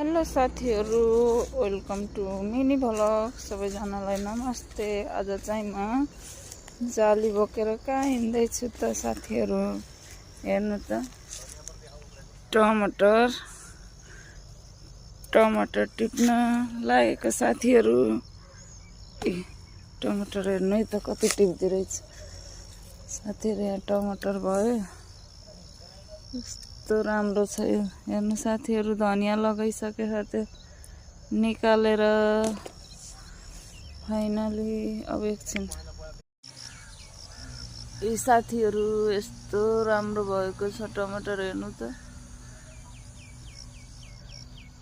Hello साथीहरू, welcome to mini vlog. सबैजनालाई नमस्ते। आज चाहिँ म जाली बोकेर कहाँ हिँड्दैछु त साथीहरू। हेर्नु त, टमाटर टिप्न लागेको साथीहरू। टमाटर हेर्नु है त कति टिप्दो रहेछ साथीहरू। यहाँ टमाटर भयो, कस्तो राम्रो छ यो। हेर्नु साथीहरू, धनियाँ लगाइसके साथी निकालेर फाइनली अब एकछिन यी साथीहरू यस्तो राम्रो भएको छ टमाटर। हेर्नु त,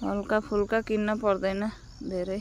हल्का फुल्का किन्न पर्दैन धेरै।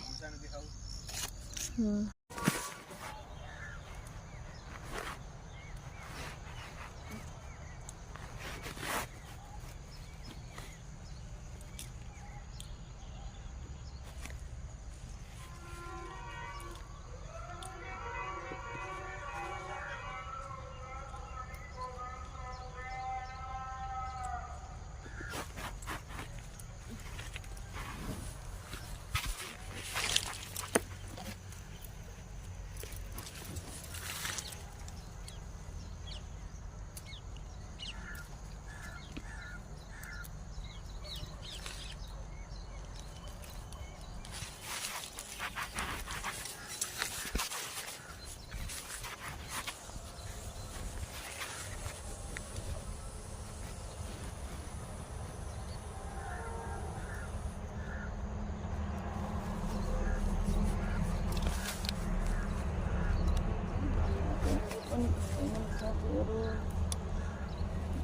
साथीहरू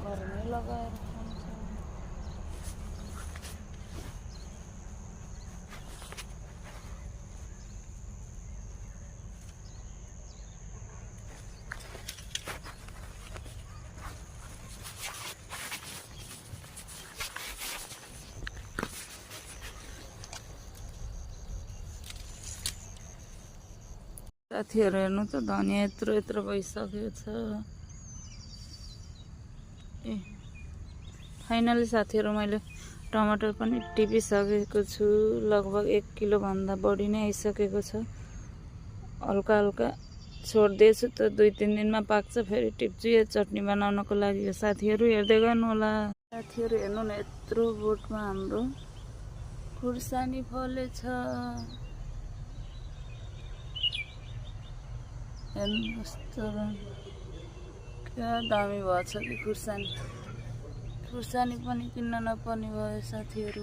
घरमै लगाएर खान्छ। साथीहरू हेर्नु त, धनियाँ यत्रो भइसकेको छ। फाइनली साथीहरू मैले टमाटर पनि टिपिसकेको छु। लगभग 1 किलो भन्दा बढी नै आइसकेको छ। हल्का छोड्दैछु त 2-3 दिनमा पाक्छ। फेरि टिप्छु यो चटनी बनाउनको लागि। साथीहरू हेर्दै गर्नु होला। साथीहरू हेर्नु न, यत्रो बोटमा हाम्रो खुर्सानी फलेछ। हेर्नु कस्तो क्या दामी भएछ कि खुर्सानी पनि किन्न नपर्ने भयो साथीहरू।